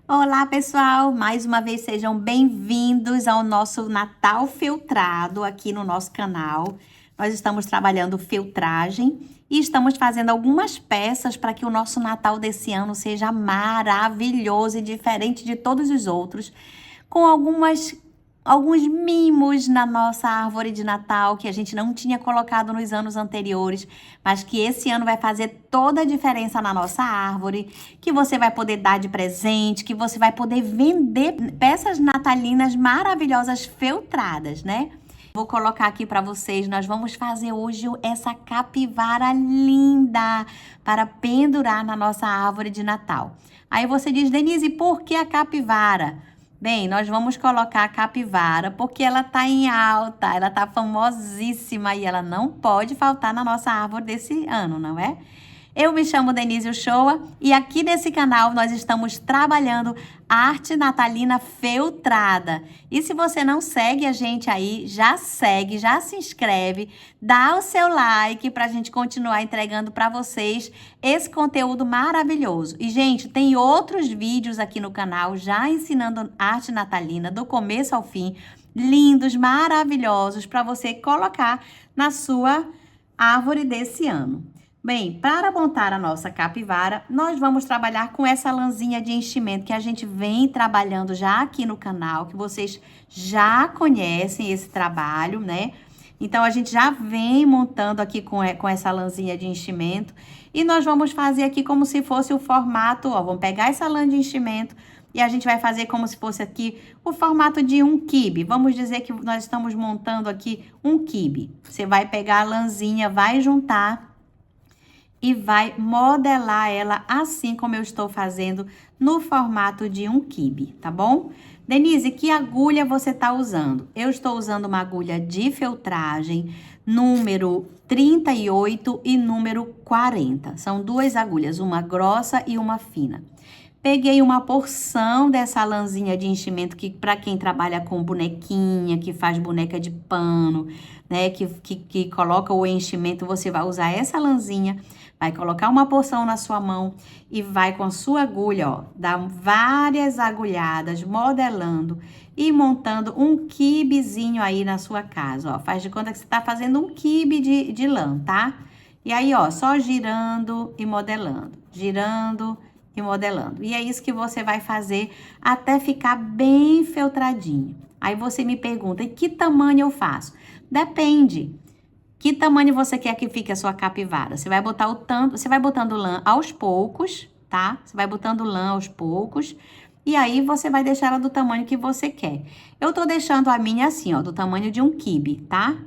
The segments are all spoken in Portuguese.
Olá, pessoal! Mais uma vez sejam bem-vindos ao nosso Natal Filtrado aqui no nosso canal. Nós estamos trabalhando filtragem e estamos fazendo algumas peças para que o nosso Natal desse ano seja maravilhoso e diferente de todos os outros, com alguns mimos na nossa árvore de Natal que a gente não tinha colocado nos anos anteriores, mas que esse ano vai fazer toda a diferença na nossa árvore, que você vai poder dar de presente, que você vai poder vender peças natalinas maravilhosas feltradas, né? Vou colocar aqui para vocês, nós vamos fazer hoje essa capivara linda para pendurar na nossa árvore de Natal. Aí você diz, Denise, por que a capivara? Bem, nós vamos colocar a capivara porque ela tá em alta, ela tá famosíssima e ela não pode faltar na nossa árvore desse ano, não é? Eu me chamo Denise Uchoa e aqui nesse canal nós estamos trabalhando arte natalina feltrada. E se você não segue a gente aí, já segue, já se inscreve, dá o seu like para a gente continuar entregando para vocês esse conteúdo maravilhoso. E, gente, tem outros vídeos aqui no canal já ensinando arte natalina do começo ao fim, lindos, maravilhosos, para você colocar na sua árvore desse ano. Bem, para montar a nossa capivara, nós vamos trabalhar com essa lãzinha de enchimento que a gente vem trabalhando já aqui no canal, que vocês já conhecem esse trabalho, né? Então, a gente já vem montando aqui com essa lãzinha de enchimento e nós vamos fazer aqui como se fosse o formato, ó, vamos pegar essa lã de enchimento e a gente vai fazer como se fosse aqui o formato de um quibe. Vamos dizer que nós estamos montando aqui um quibe. Você vai pegar a lãzinha, vai juntar e vai modelar ela assim como eu estou fazendo no formato de um quibe, tá bom? Denise, que agulha você tá usando? Eu estou usando uma agulha de feltragem, número 38 e número 40. São duas agulhas, uma grossa e uma fina. Peguei uma porção dessa lãzinha de enchimento que para quem trabalha com bonequinha, que faz boneca de pano, né, que coloca o enchimento, você vai usar essa lãzinha, vai colocar uma porção na sua mão e vai com sua agulha, ó, dar várias agulhadas, modelando e montando um quibezinho aí na sua casa, ó. Faz de conta que você tá fazendo um quibe de lã, tá? E aí, ó, só girando e modelando, girando e modelando. E é isso que você vai fazer até ficar bem feltradinho. Aí você me pergunta, e que tamanho eu faço? Depende. Que tamanho você quer que fique a sua capivara? Você vai botar o tanto, você vai botando lã aos poucos, tá? Você vai botando lã aos poucos. E aí você vai deixar ela do tamanho que você quer. Eu tô deixando a minha assim, ó, do tamanho de um quibe, tá?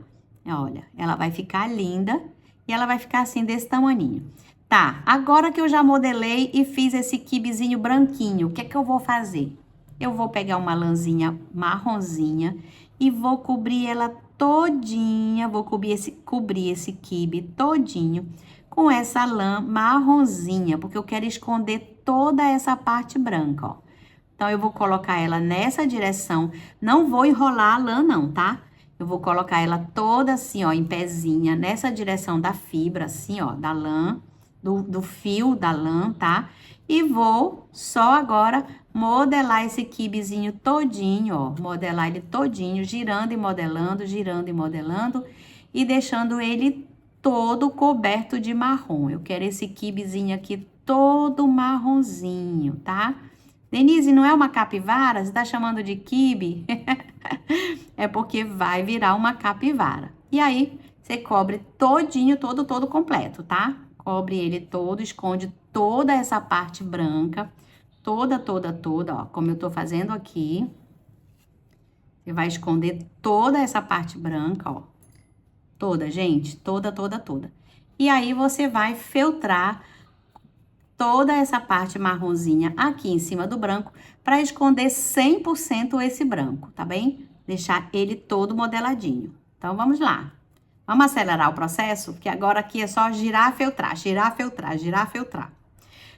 Olha, ela vai ficar linda e ela vai ficar assim desse tamaninho. Tá, agora que eu já modelei e fiz esse quibezinho branquinho, o que é que eu vou fazer? Eu vou pegar uma lãzinha marronzinha e vou cobrir ela todinha, vou cobrir esse quibe todinho com essa lã marronzinha, porque eu quero esconder toda essa parte branca, ó. Então, eu vou colocar ela nessa direção, não vou enrolar a lã não, tá? Eu vou colocar ela toda assim, ó, em pezinha, nessa direção da fibra, assim, ó, da lã, do fio da lã, tá? E vou só agora modelar esse quibezinho todinho, ó, modelar ele todinho, girando e modelando e deixando ele todo coberto de marrom. Eu quero esse quibezinho aqui todo marronzinho, tá? Denise, não é uma capivara? Você tá chamando de quibe? É porque vai virar uma capivara. E aí, você cobre todinho, todo completo, tá? Cobre ele todo, esconde toda essa parte branca, toda, ó, como eu tô fazendo aqui. Você vai esconder toda essa parte branca, ó. Toda, gente, toda. E aí, você vai feltrar toda essa parte marronzinha aqui em cima do branco para esconder 100% esse branco, tá bem? Deixar ele todo modeladinho. Então, vamos lá. Vamos acelerar o processo? Porque agora aqui é só girar, feltrar, girar, feltrar, girar, feltrar.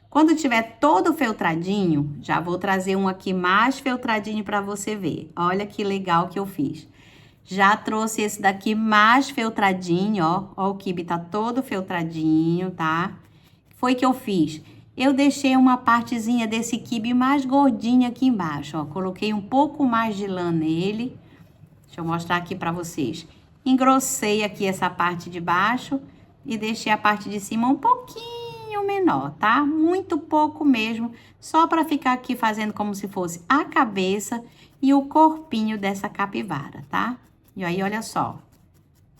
Quando tiver todo feltradinho, já vou trazer um aqui mais feltradinho para você ver. Olha que legal que eu fiz. Já trouxe esse daqui mais feltradinho, ó. Ó, o quibe tá todo feltradinho, tá? Foi que eu fiz? Eu deixei uma partezinha desse quibe mais gordinha aqui embaixo, ó. Coloquei um pouco mais de lã nele. Deixa eu mostrar aqui pra vocês. Engrossei aqui essa parte de baixo e deixei a parte de cima um pouquinho menor, tá? Muito pouco mesmo, só para ficar aqui fazendo como se fosse a cabeça e o corpinho dessa capivara, tá? E aí, olha só.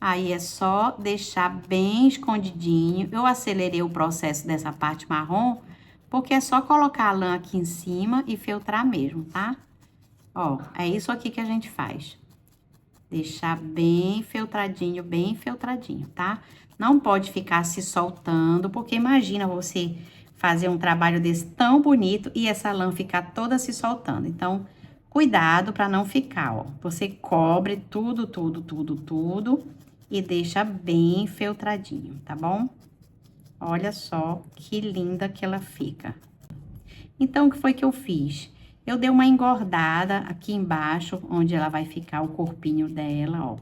Aí é só deixar bem escondidinho. Eu acelerei o processo dessa parte marrom, porque é só colocar a lã aqui em cima e feltrar mesmo, tá? Ó, é isso aqui que a gente faz. Deixar bem feltradinho, tá? Não pode ficar se soltando, porque imagina você fazer um trabalho desse tão bonito e essa lã ficar toda se soltando. Então, cuidado para não ficar, ó. Você cobre tudo e deixa bem feltradinho, tá bom? Olha só que linda que ela fica. Então, o que foi que eu fiz? Eu dei uma engordada aqui embaixo, onde ela vai ficar o corpinho dela, ó.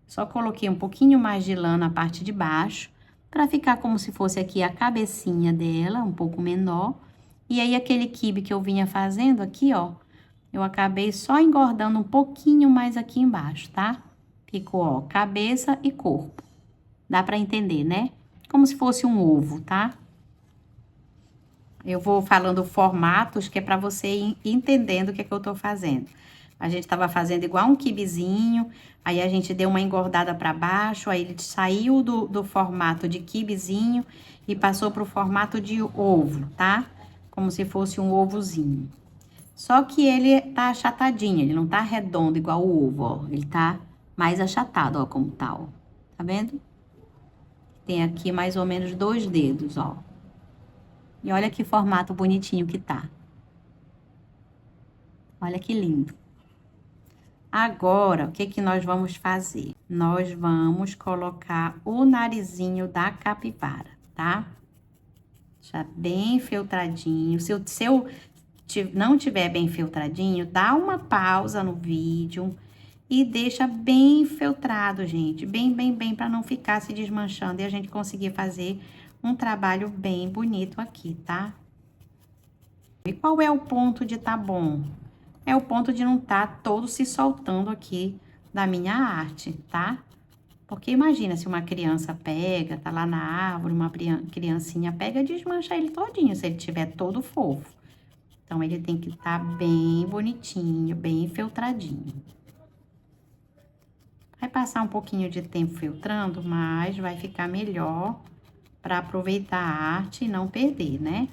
Só coloquei um pouquinho mais de lã na parte de baixo, pra ficar como se fosse aqui a cabecinha dela, um pouco menor. E aí, aquele quibe que eu vinha fazendo aqui, ó, eu acabei só engordando um pouquinho mais aqui embaixo, tá? Ficou, ó, cabeça e corpo. Dá pra entender, né? Como se fosse um ovo, tá? Eu vou falando formatos que é para você ir entendendo o que é que eu tô fazendo. A gente tava fazendo igual um quibezinho, aí a gente deu uma engordada para baixo, aí ele saiu do formato de quibezinho e passou pro formato de ovo, tá? Como se fosse um ovozinho. Só que ele tá achatadinho, ele não tá redondo igual o ovo, ó. Ele tá mais achatado, ó, como tá, ó. Tá vendo? Tem aqui mais ou menos 2 dedos, ó. E olha que formato bonitinho que tá. Olha que lindo. Agora, o que que nós vamos fazer? Nós vamos colocar o narizinho da capivara, tá? Já bem filtradinho. Se eu não tiver bem filtradinho, dá uma pausa no vídeo e deixa bem filtrado, gente. Bem, para não ficar se desmanchando e a gente conseguir fazer um trabalho bem bonito aqui, tá? E qual é o ponto de tá bom? É o ponto de não tá todo se soltando aqui da minha arte, tá? Porque imagina se uma criança pega, tá lá na árvore, uma criancinha pega e desmancha ele todinho, se ele tiver todo fofo. Então, ele tem que estar bem bonitinho, bem filtradinho. Vai passar um pouquinho de tempo filtrando, mas vai ficar melhor para aproveitar a arte e não perder, né?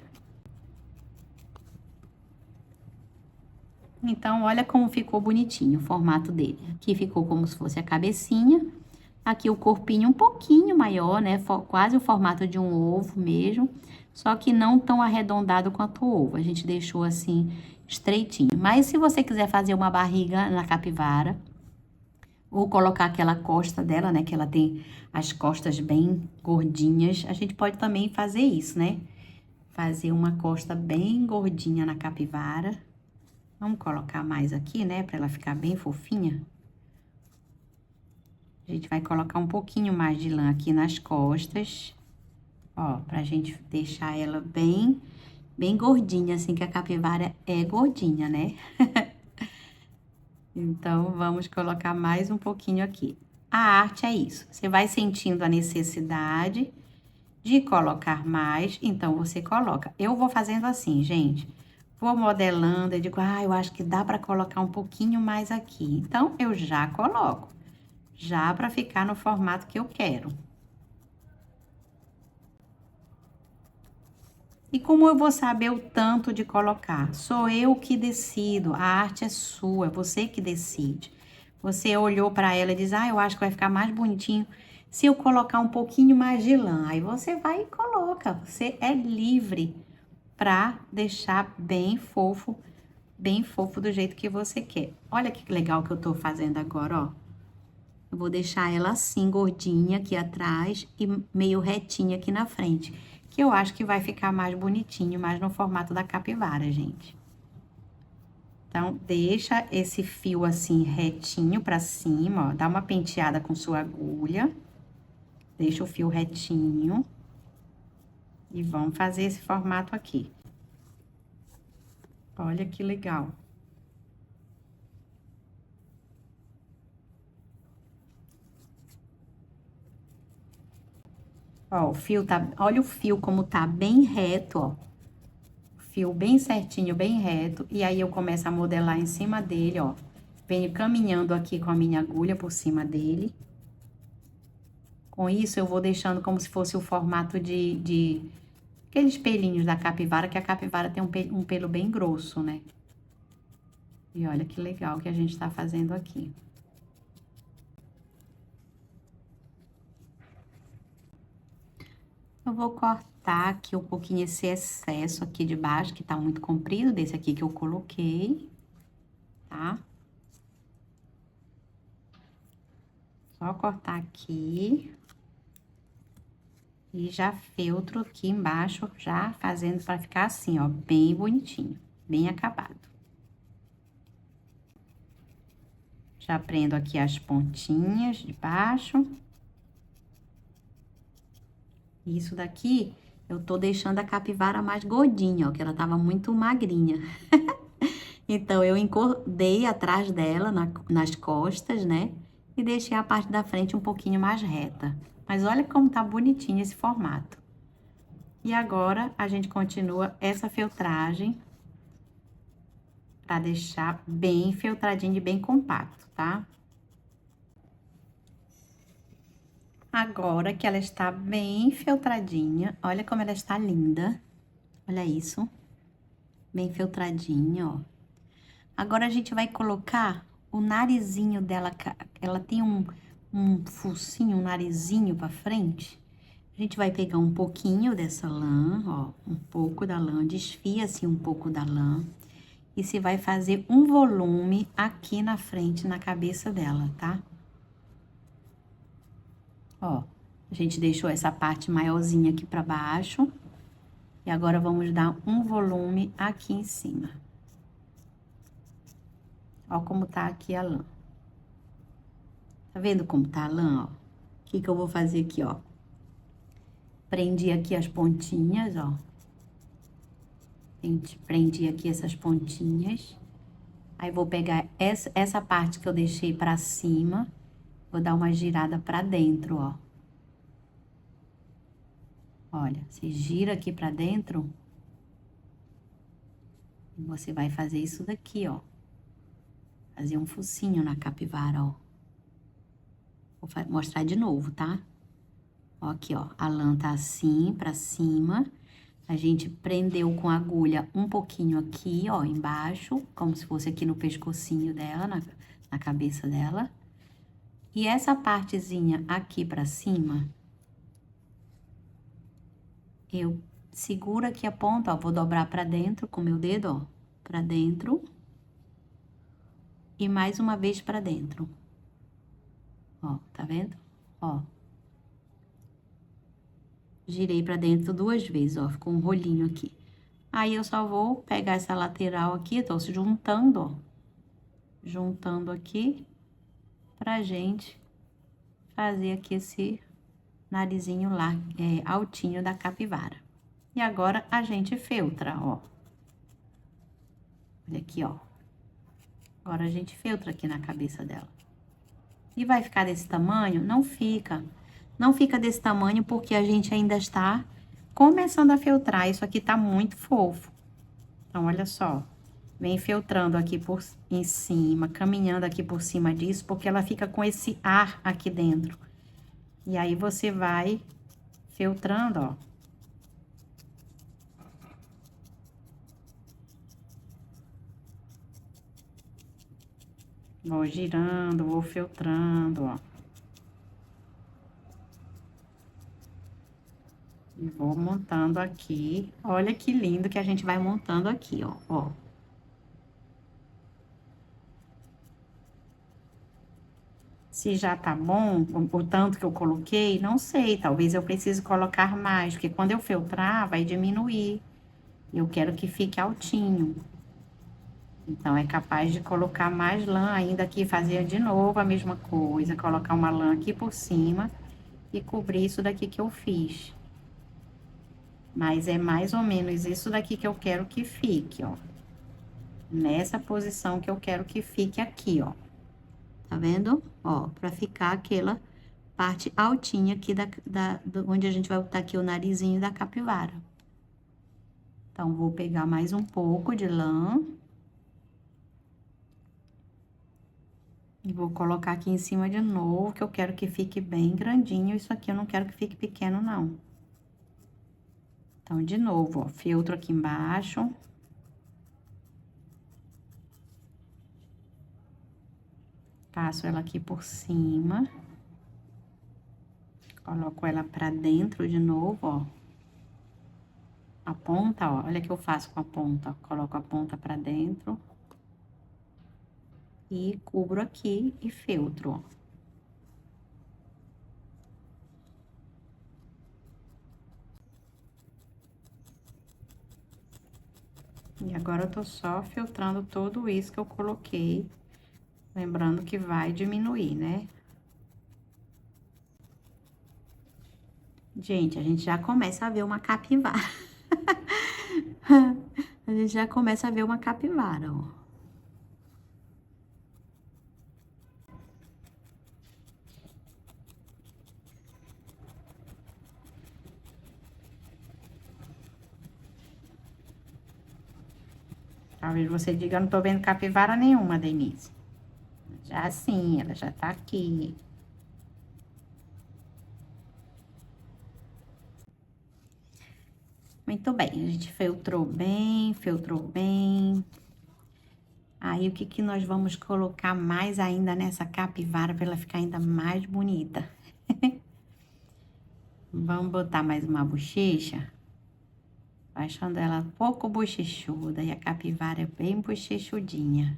Então, olha como ficou bonitinho o formato dele. Aqui ficou como se fosse a cabecinha. Aqui o corpinho um pouquinho maior, né? Quase o formato de um ovo mesmo. Só que não tão arredondado quanto o ovo. A gente deixou assim, estreitinho. Mas se você quiser fazer uma barriga na capivara, ou colocar aquela costa dela, né? Que ela tem as costas bem gordinhas. A gente pode também fazer isso, né? Fazer uma costa bem gordinha na capivara. Vamos colocar mais aqui, né? Pra ela ficar bem fofinha. A gente vai colocar um pouquinho mais de lã aqui nas costas. Ó, pra gente deixar ela bem gordinha, assim, que a capivara é gordinha, né? Então, vamos colocar mais um pouquinho aqui. A arte é isso. Você vai sentindo a necessidade de colocar mais, então você coloca. Eu vou fazendo assim, gente. Vou modelando, eu digo, eu acho que dá pra colocar um pouquinho mais aqui. Então, eu já coloco. Já pra ficar no formato que eu quero. E como eu vou saber o tanto de colocar? Sou eu que decido, a arte é sua, é você que decide. Você olhou para ela e diz, eu acho que vai ficar mais bonitinho se eu colocar um pouquinho mais de lã. Aí você vai e coloca, você é livre para deixar bem fofo do jeito que você quer. Olha que legal que eu tô fazendo agora, ó. Eu vou deixar ela assim, gordinha aqui atrás e meio retinha aqui na frente. Que eu acho que vai ficar mais bonitinho, mais no formato da capivara, gente. Então, deixa esse fio assim, retinho pra cima, ó. Dá uma penteada com sua agulha. Deixa o fio retinho. E vamos fazer esse formato aqui. Olha que legal. Ó, o fio tá... Olha o fio como tá bem reto, ó. Fio bem certinho, bem reto. E aí, eu começo a modelar em cima dele, ó. Venho caminhando aqui com a minha agulha por cima dele. Com isso, eu vou deixando como se fosse o formato de aqueles pelinhos da capivara, que a capivara tem um pelo bem grosso, né? E olha que legal que a gente tá fazendo aqui. Eu vou cortar aqui um pouquinho esse excesso aqui de baixo, que tá muito comprido, desse aqui que eu coloquei, tá? Só cortar aqui. E já feltro aqui embaixo, já fazendo pra ficar assim, ó, bem bonitinho, bem acabado. Já prendo aqui as pontinhas de baixo. Isso daqui, eu tô deixando a capivara mais gordinha, ó, que ela tava muito magrinha. Então, eu encordei atrás dela, nas costas, né? E deixei a parte da frente um pouquinho mais reta. Mas olha como tá bonitinho esse formato. E agora, a gente continua essa feltragem pra deixar bem feltradinho e bem compacto, tá? Agora que ela está bem feltradinha, olha como ela está linda. Olha isso. Bem feltradinha, ó. Agora, a gente vai colocar o narizinho dela, ela tem um focinho, um narizinho pra frente. A gente vai pegar um pouquinho dessa lã, ó, um pouco da lã, desfia assim um pouco da lã. E você vai fazer um volume aqui na frente, na cabeça dela, tá? Ó, a gente deixou essa parte maiorzinha aqui pra baixo. E agora, vamos dar um volume aqui em cima. Ó como tá aqui a lã. Tá vendo como tá a lã, ó? O que que eu vou fazer aqui, ó? Prendi aqui as pontinhas, ó. Prendi aqui essas pontinhas. Aí, vou pegar essa parte que eu deixei pra cima. Vou dar uma girada pra dentro, ó. Olha, você gira aqui pra dentro. E você vai fazer isso daqui, ó. Fazer um focinho na capivara, ó. Vou mostrar de novo, tá? Ó, aqui, ó. A lã tá assim, pra cima. A gente prendeu com a agulha um pouquinho aqui, ó, embaixo. Como se fosse aqui no pescocinho dela, na cabeça dela. E essa partezinha aqui pra cima, eu seguro aqui a ponta, ó. Vou dobrar pra dentro com o meu dedo, ó. Pra dentro. E mais uma vez pra dentro. Ó, tá vendo? Ó. Girei pra dentro 2 vezes, ó, ficou um rolinho aqui. Aí, eu só vou pegar essa lateral aqui, tô juntando, ó. Juntando aqui, pra gente fazer aqui esse narizinho lá, altinho da capivara. E agora, a gente feltra, ó. Olha aqui, ó. Agora, a gente feltra aqui na cabeça dela. E vai ficar desse tamanho? Não fica. Não fica desse tamanho porque a gente ainda está começando a feltrar. Isso aqui tá muito fofo. Então, olha só. Vem feltrando aqui em cima, caminhando aqui por cima disso, porque ela fica com esse ar aqui dentro. E aí, você vai feltrando, ó. Vou girando, vou feltrando, ó. E vou montando aqui. Olha que lindo que a gente vai montando aqui, ó, ó. Se já tá bom, o tanto que eu coloquei, não sei, talvez eu precise colocar mais, porque quando eu feltrar, vai diminuir. Eu quero que fique altinho. Então, é capaz de colocar mais lã ainda aqui, fazer de novo a mesma coisa, colocar uma lã aqui por cima e cobrir isso daqui que eu fiz. Mas é mais ou menos isso daqui que eu quero que fique, ó. Nessa posição que eu quero que fique aqui, ó. Tá vendo? Ó, pra ficar aquela parte altinha aqui onde a gente vai botar aqui o narizinho da capivara. Então, vou pegar mais um pouco de lã. E vou colocar aqui em cima de novo, que eu quero que fique bem grandinho. Isso aqui eu não quero que fique pequeno, não. Então, de novo, ó, feltro aqui embaixo. Passo ela aqui por cima. Coloco ela pra dentro de novo, ó. A ponta, ó, olha o que eu faço com a ponta. Coloco a ponta pra dentro. E cubro aqui e feltro, ó. E agora eu tô só filtrando tudo isso que eu coloquei. Lembrando que vai diminuir, né? Gente, a gente já começa a ver uma capivara. A gente já começa a ver uma capivara, ó. Talvez você diga, eu não tô vendo capivara nenhuma, Denise. Já sim, ela já tá aqui. Muito bem, a gente filtrou bem, filtrou bem. Aí, o que que nós vamos colocar mais ainda nessa capivara para ela ficar ainda mais bonita? Vamos botar mais uma bochecha, achando ela um pouco bochechuda, e a capivara é bem bochechudinha.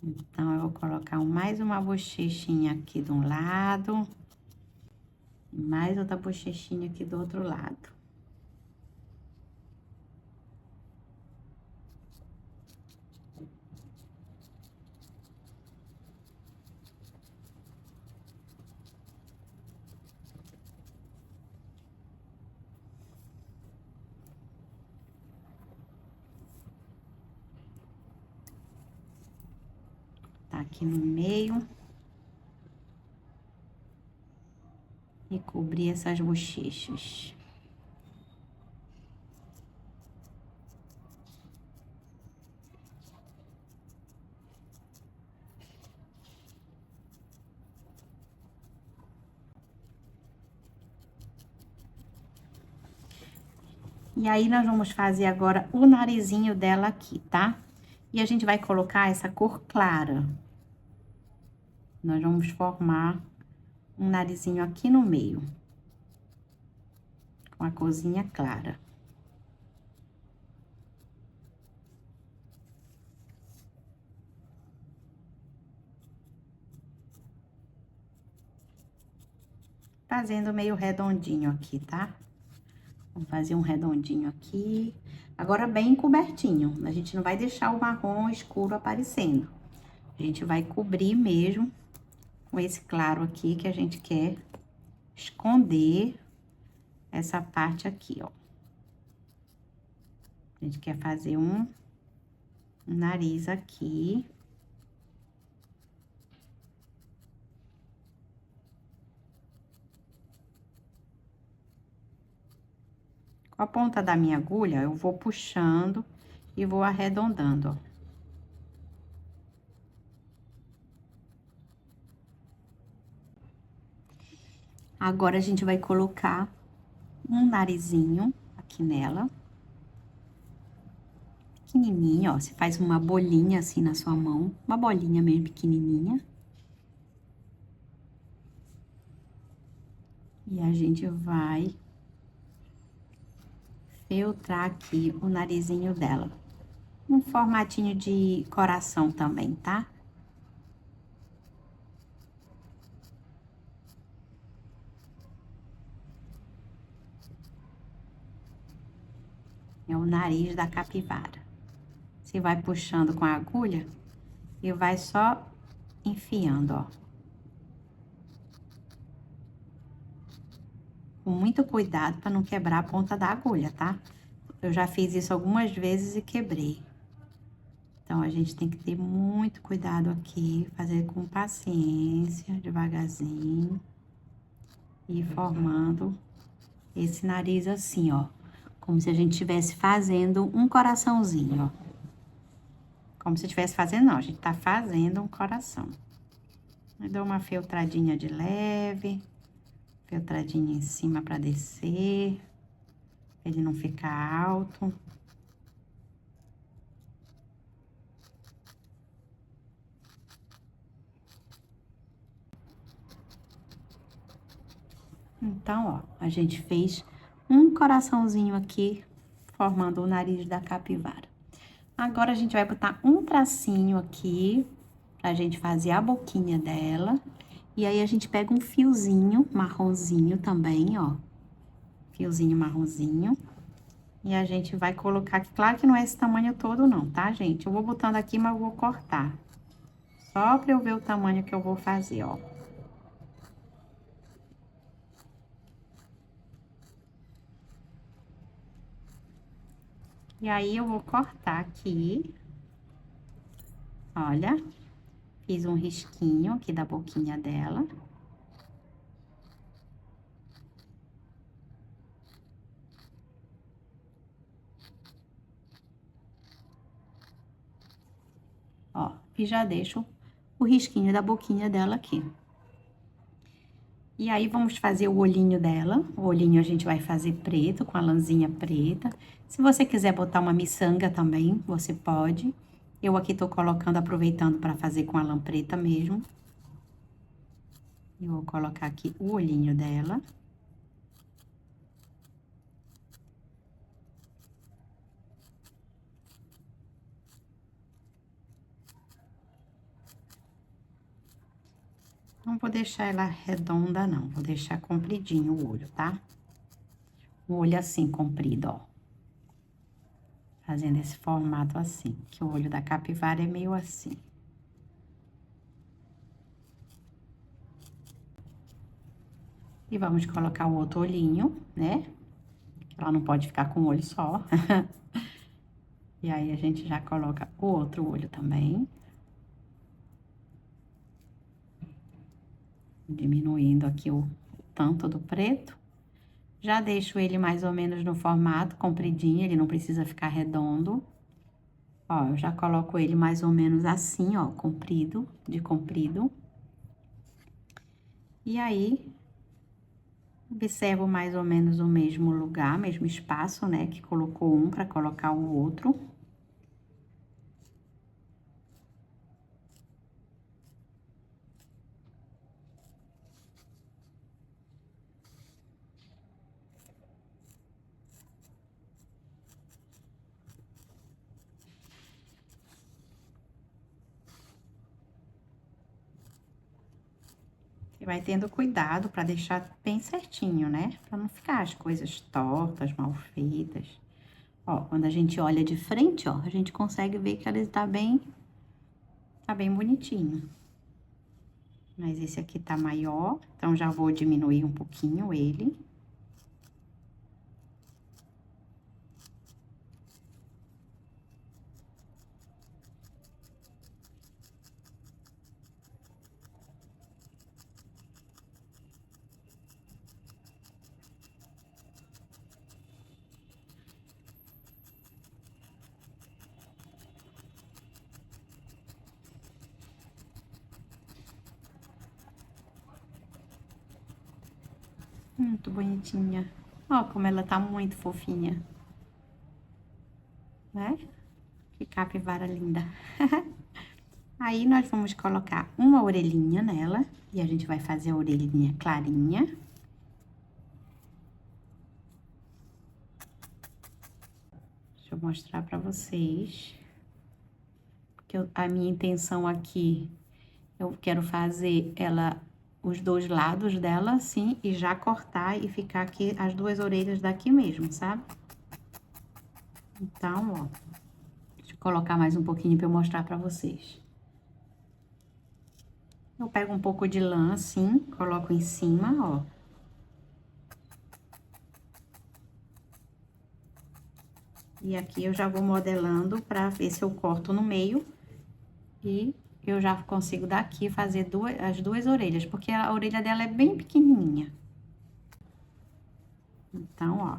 Então, eu vou colocar mais uma bochechinha aqui de um lado, e mais outra bochechinha aqui do outro lado. Tá aqui no meio. E cobrir essas bochechas. E aí, nós vamos fazer agora o narizinho dela aqui, tá? E a gente vai colocar essa cor clara. Nós vamos formar um narizinho aqui no meio. Com a corzinha clara. Fazendo meio redondinho aqui, tá? Vamos fazer um redondinho aqui. Agora, bem cobertinho. A gente não vai deixar o marrom escuro aparecendo. A gente vai cobrir mesmo com esse claro aqui que a gente quer esconder essa parte aqui, ó. A gente quer fazer um nariz aqui. Com a ponta da minha agulha, eu vou puxando e vou arredondando, ó. Agora, a gente vai colocar um narizinho aqui nela. Pequenininho, ó. Você faz uma bolinha assim na sua mão. Uma bolinha mesmo pequenininha. E a gente vai feltrar aqui o narizinho dela. Um formatinho de coração também, tá? É o nariz da capivara. Você vai puxando com a agulha e vai só enfiando, ó. com muito cuidado para não quebrar a ponta da agulha, tá? Eu já fiz isso algumas vezes e quebrei. Então, a gente tem que ter muito cuidado aqui, fazer com paciência, devagarzinho. E formando esse nariz assim, ó. Como se a gente estivesse fazendo um coraçãozinho, ó. Como se estivesse fazendo, não, a gente tá fazendo um coração. Eu dou uma feltradinha de leve, feltradinha em cima pra descer, pra ele não ficar alto. Então, ó, a gente fez um coraçãozinho aqui, formando o nariz da capivara. Agora, a gente vai botar um tracinho aqui, pra gente fazer a boquinha dela. E aí, a gente pega um fiozinho marronzinho também, ó. Fiozinho marronzinho. E a gente vai colocar aqui, claro que não é esse tamanho todo não, tá, gente? Eu vou botando aqui, mas eu vou cortar. Só pra eu ver o tamanho que eu vou fazer, ó. E aí, eu vou cortar aqui. Olha, fiz um risquinho aqui da boquinha dela. Ó, e já deixo o risquinho da boquinha dela aqui. E aí, vamos fazer o olhinho dela. O olhinho a gente vai fazer preto, com a lãzinha preta. Se você quiser botar uma miçanga também, você pode. Eu aqui tô colocando, aproveitando pra fazer com a lã preta mesmo. Eu vou colocar aqui o olhinho dela. Não vou deixar ela redonda, não. Vou deixar compridinho o olho, tá? O olho assim, comprido, ó. Fazendo esse formato assim, que o olho da capivara é meio assim. E vamos colocar o outro olhinho, né? Ela não pode ficar com um olho só. E aí, a gente já coloca o outro olho também. Diminuindo aqui o tanto do preto. Já deixo ele mais ou menos no formato compridinho, ele não precisa ficar redondo. Ó, eu já coloco ele mais ou menos assim, ó, comprido, de comprido. E aí, observo mais ou menos o mesmo lugar, mesmo espaço, né, que colocou um para colocar o outro. E vai tendo cuidado para deixar bem certinho, né? Para não ficar as coisas tortas, mal feitas. Ó, quando a gente olha de frente, ó, a gente consegue ver que ele tá bem bonitinho. Mas esse aqui tá maior, então já vou diminuir um pouquinho ele. Muito bonitinha. Ó, como ela tá muito fofinha. Né? Que capivara linda. Aí, nós vamos colocar uma orelhinha nela. E a gente vai fazer a orelhinha clarinha. Deixa eu mostrar pra vocês. Porque a minha intenção aqui, eu quero fazer ela, os dois lados dela assim, e já cortar e ficar aqui as duas orelhas daqui mesmo, sabe? Então, ó, deixa eu colocar mais um pouquinho pra eu mostrar pra vocês. Eu pego um pouco de lã assim, coloco em cima, ó. E aqui eu já vou modelando pra ver se eu corto no meio. E eu já consigo daqui fazer as duas orelhas, porque a orelha dela é bem pequenininha. Então, ó.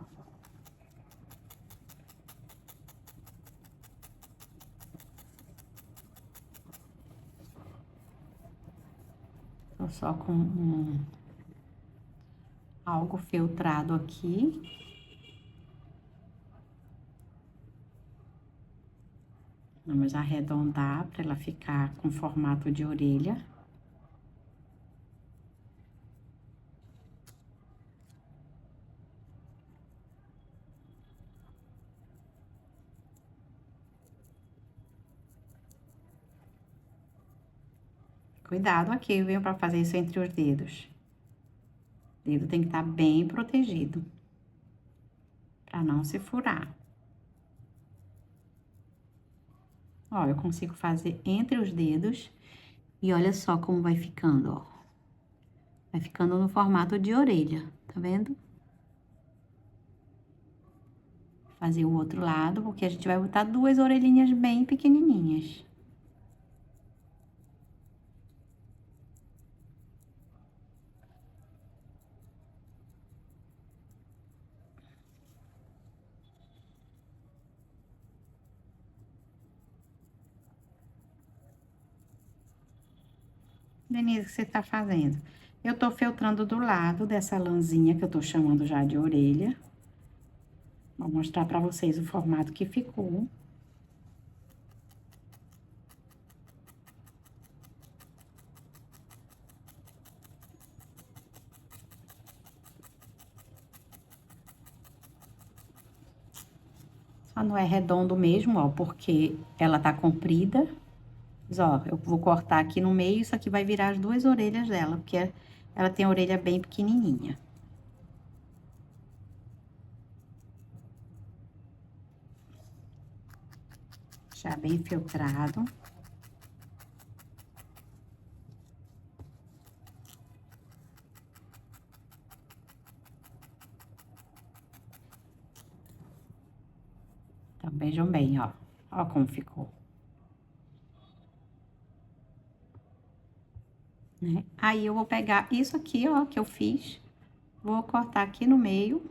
Tô só com algo feltrado aqui. Vamos arredondar para ela ficar com formato de orelha. Cuidado aqui, viu, para fazer isso entre os dedos. O dedo tem que estar bem protegido, para não se furar. Ó, eu consigo fazer entre os dedos e olha só como vai ficando, ó. Vai ficando no formato de orelha, tá vendo? Fazer o outro lado, porque a gente vai botar duas orelhinhas bem pequenininhas. Denise, o que você tá fazendo? Eu tô feltrando do lado dessa lãzinha que eu tô chamando já de orelha. Vou mostrar pra vocês o formato que ficou. Só não é redondo mesmo, ó, porque ela tá comprida. Mas, ó, eu vou cortar aqui no meio, isso aqui vai virar as duas orelhas dela, porque ela tem a orelha bem pequenininha. Já bem filtrado. Então, vejam bem, ó. Ó como ficou. Né? Aí, eu vou pegar isso aqui, ó, que eu fiz. Vou cortar aqui no meio.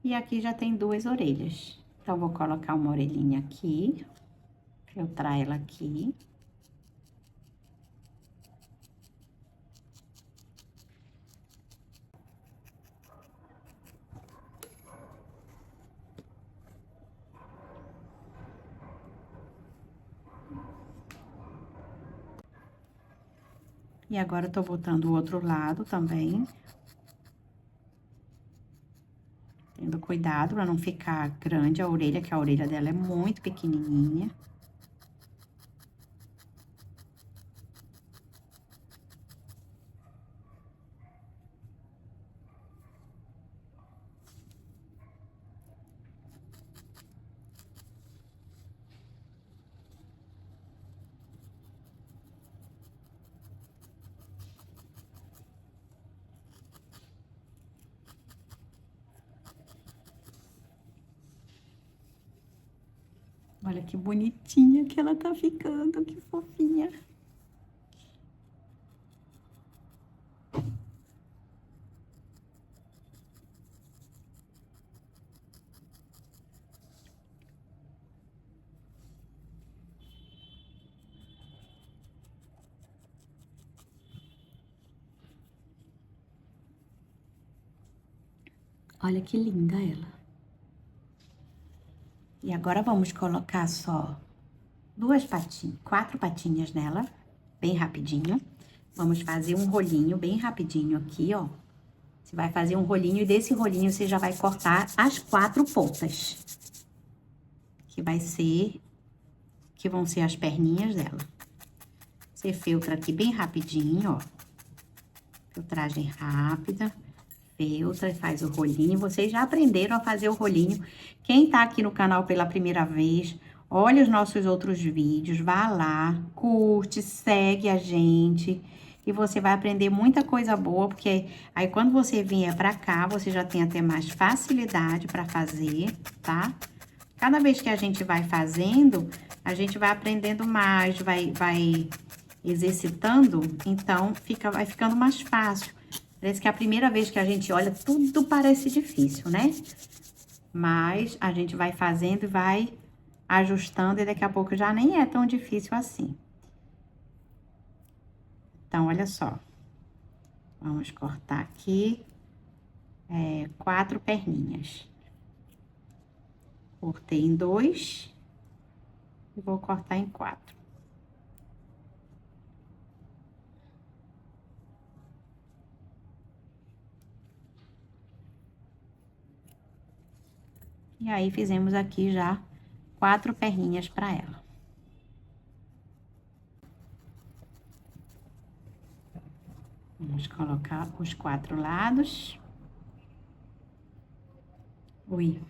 E aqui já tem duas orelhas. Então, vou colocar uma orelhinha aqui. Filtrar ela aqui. E agora, eu tô botando o outro lado também. Tendo cuidado pra não ficar grande a orelha, que a orelha dela é muito pequenininha. Olha que bonitinha que ela tá ficando, que fofinha. Olha que linda ela. E agora, vamos colocar só duas patinhas, 4 patinhas nela, bem rapidinho. Vamos fazer um rolinho bem rapidinho aqui, ó. Você vai fazer um rolinho e desse rolinho você já vai cortar as 4 pontas. Que vão ser as perninhas dela. Você filtra aqui bem rapidinho, ó. Filtragem rápida. Feltra e faz o rolinho. Vocês já aprenderam a fazer o rolinho. Quem tá aqui no canal pela primeira vez, olha os nossos outros vídeos, vá lá, curte, segue a gente. e você vai aprender muita coisa boa, porque aí quando você vier pra cá, você já tem até mais facilidade pra fazer, tá? Cada vez que a gente vai fazendo, a gente vai aprendendo mais, vai exercitando, então vai ficando mais fácil. Parece que a primeira vez que a gente olha, tudo parece difícil, né? Mas a gente vai fazendo e vai ajustando e daqui a pouco já nem é tão difícil assim. Então, olha só. Vamos cortar aqui 4 perninhas. Cortei em 2 e vou cortar em 4. E aí, fizemos aqui já 4 perninhas para ela. Vamos colocar os 4 lados. Ui.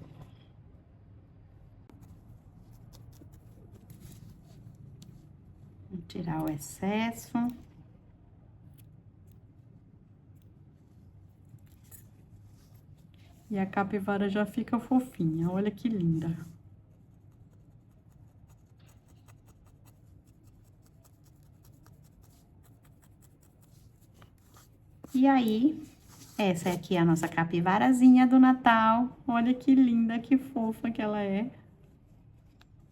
Vamos tirar o excesso. E a capivara já fica fofinha, olha que linda. E aí, essa aqui é a nossa capivarazinha do Natal. Olha que linda, que fofa que ela é.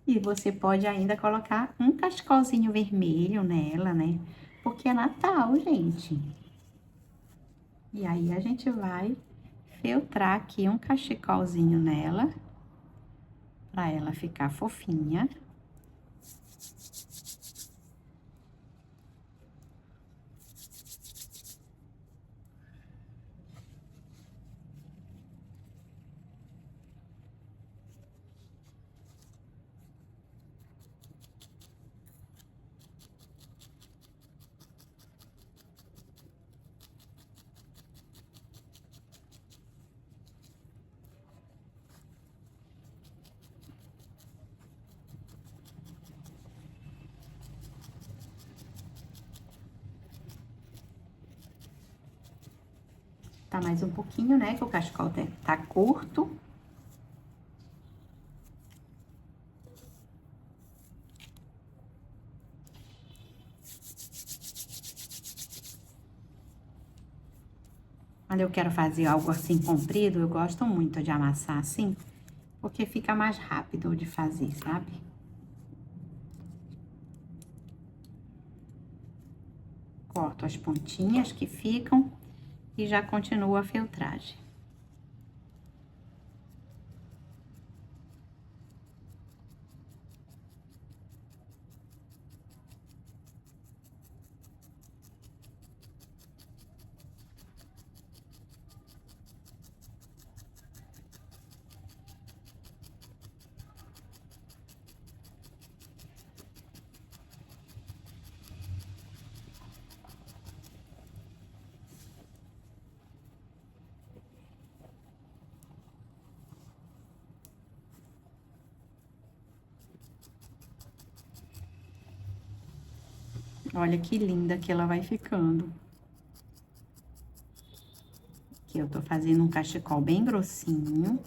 E você pode ainda colocar um cachecolzinho vermelho nela, né? Porque é Natal, gente. E aí, a gente vai feltrar aqui um cachecolzinho nela, pra ela ficar fofinha. Tá mais um pouquinho, né? Que o cachecol tá curto. Quando eu quero fazer algo assim comprido, eu gosto muito de amassar assim, porque fica mais rápido de fazer, sabe? Corto as pontinhas que ficam e já continuo a feltragem. Olha que linda que ela vai ficando. Aqui eu tô fazendo um cachecol bem grossinho.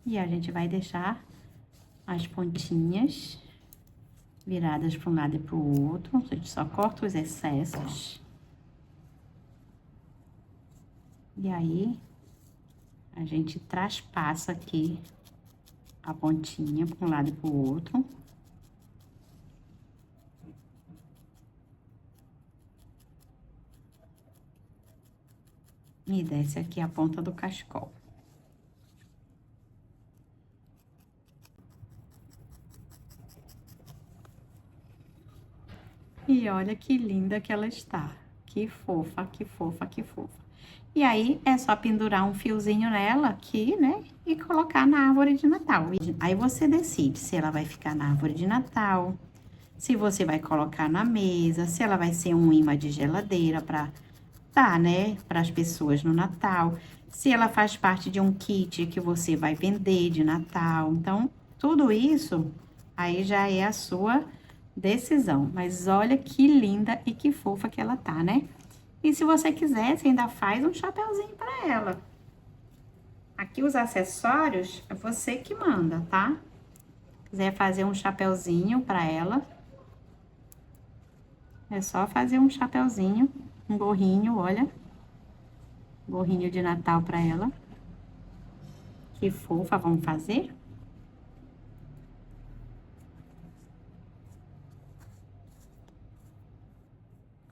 E a gente vai deixar as pontinhas viradas para um lado e para o outro. A gente só corta os excessos. E aí, a gente traspassa aqui a pontinha para um lado e para o outro. E desce aqui a ponta do cachecol. E olha que linda que ela está. Que fofa, que fofa, que fofa. E aí, é só pendurar um fiozinho nela aqui, né? E colocar na árvore de Natal. Aí você decide se ela vai ficar na árvore de Natal, se você vai colocar na mesa, se ela vai ser um imã de geladeira para tá, né? Para as pessoas no Natal. Se ela faz parte de um kit que você vai vender de Natal. Então, tudo isso aí já é a sua decisão. Mas olha que linda e que fofa que ela tá, né? E se você quiser, você ainda faz um chapeuzinho para ela. Aqui os acessórios é você que manda, tá? Quiser fazer um chapeuzinho para ela, é só fazer um chapeuzinho, um gorrinho, olha. Gorrinho de Natal para ela. Que fofa, vamos fazer?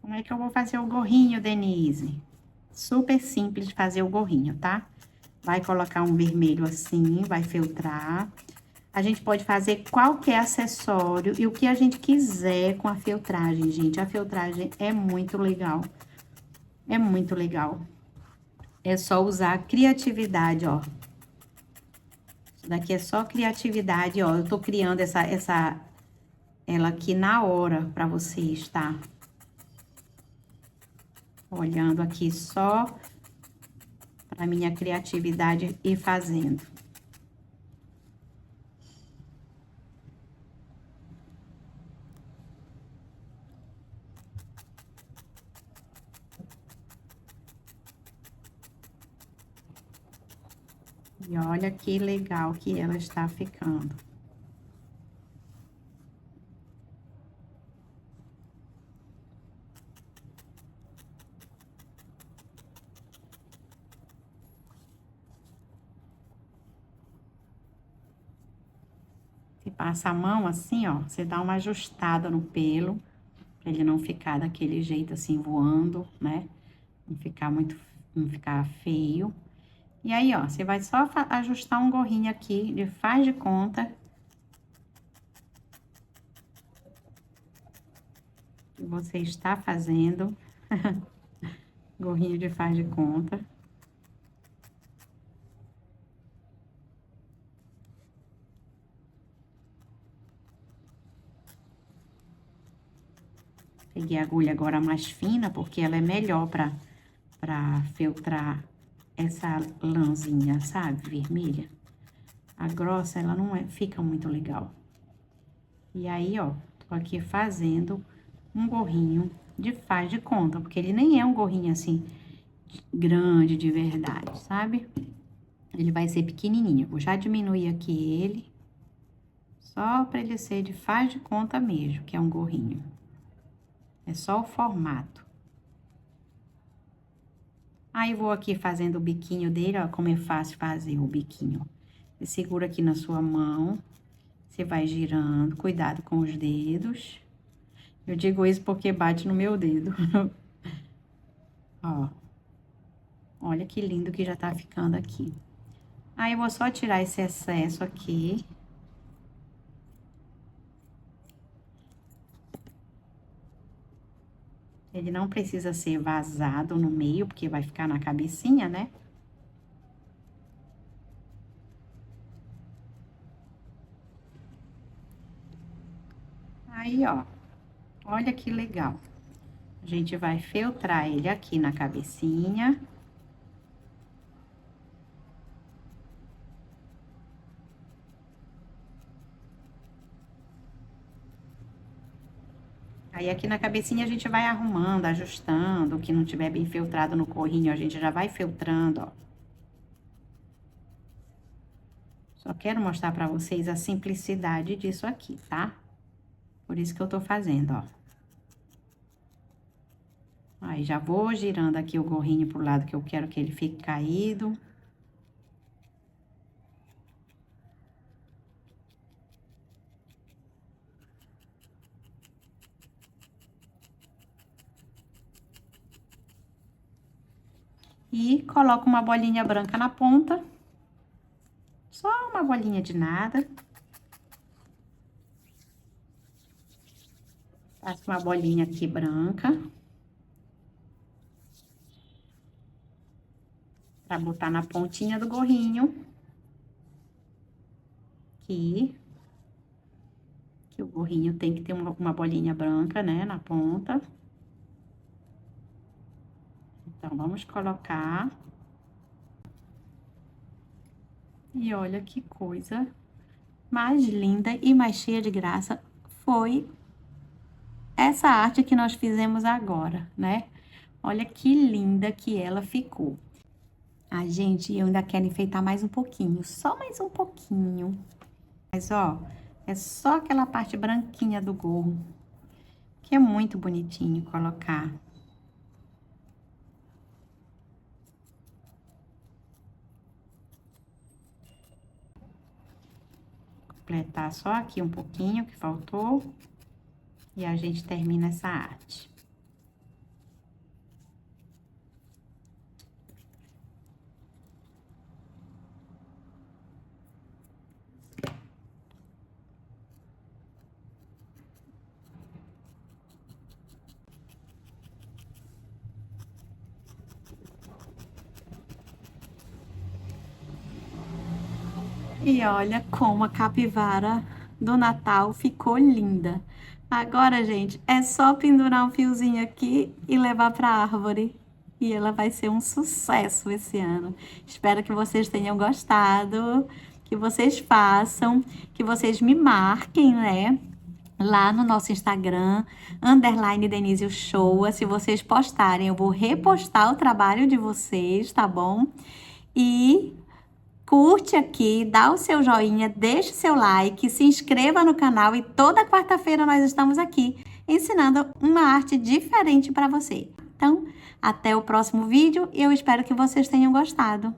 Como é que eu vou fazer o gorrinho, Denise? Super simples de fazer o gorrinho, tá? Vai colocar um vermelho assim, vai feltrar. A gente pode fazer qualquer acessório e o que a gente quiser com a feltragem, gente. A feltragem é muito legal. É muito legal. É só usar a criatividade, ó. Isso daqui é só criatividade, ó. Eu tô criando ela aqui na hora pra vocês, tá? Olhando aqui só pra minha criatividade e fazendo. E olha que legal que ela está ficando. Você passa a mão assim, ó, você dá uma ajustada no pelo, pra ele não ficar daquele jeito assim, voando, né? Não ficar feio. E aí, ó, você vai só ajustar um gorrinho aqui, de faz de conta. Que você está fazendo. Gorrinho de faz de conta. Peguei a agulha agora mais fina, porque ela é melhor pra feltrar essa lãzinha, sabe? Vermelha. A grossa, ela não fica muito legal. E aí, ó, tô aqui fazendo um gorrinho de faz de conta, porque ele nem é um gorrinho assim, grande de verdade, sabe? Ele vai ser pequenininho. Vou já diminuir aqui ele, só pra ele ser de faz de conta mesmo, que é um gorrinho. É só o formato. Aí, vou aqui fazendo o biquinho dele, ó, como é fácil fazer o biquinho. Você segura aqui na sua mão, você vai girando, cuidado com os dedos. Eu digo isso porque bate no meu dedo. Ó, olha que lindo que já tá ficando aqui. Aí, eu vou só tirar esse excesso aqui. Ele não precisa ser vazado no meio, porque vai ficar na cabecinha, né? Aí, ó, olha que legal. A gente vai feltrar ele aqui na cabecinha. Aí, aqui na cabecinha, a gente vai arrumando, ajustando. O que não tiver bem feltrado no corrinho, a gente já vai feltrando, ó. Só quero mostrar pra vocês a simplicidade disso aqui, tá? Por isso que eu tô fazendo, ó. Aí, já vou girando aqui o gorrinho pro lado que eu quero que ele fique caído. E coloco uma bolinha branca na ponta. Só uma bolinha de nada. Faço uma bolinha aqui branca. Pra botar na pontinha do gorrinho. Aqui. Que o gorrinho tem que ter uma bolinha branca, né, na ponta. Então, vamos colocar. E olha que coisa mais linda e mais cheia de graça foi essa arte que nós fizemos agora, né? Olha que linda que ela ficou. A gente, eu ainda quero enfeitar mais um pouquinho, só mais um pouquinho. Mas, ó, é só aquela parte branquinha do gorro, que é muito bonitinho colocar. Completar só aqui um pouquinho que faltou. E a gente termina essa arte. E olha como a capivara do Natal ficou linda. Agora, gente, é só pendurar um fiozinho aqui e levar para a árvore. E ela vai ser um sucesso esse ano. Espero que vocês tenham gostado, que vocês façam, que vocês me marquem, né? Lá no nosso Instagram, _Denise Uchoa. Se vocês postarem, eu vou repostar o trabalho de vocês, tá bom? E curte aqui, dá o seu joinha, deixa o seu like, se inscreva no canal e toda quarta-feira nós estamos aqui ensinando uma arte diferente para você. Então, até o próximo vídeo e eu espero que vocês tenham gostado.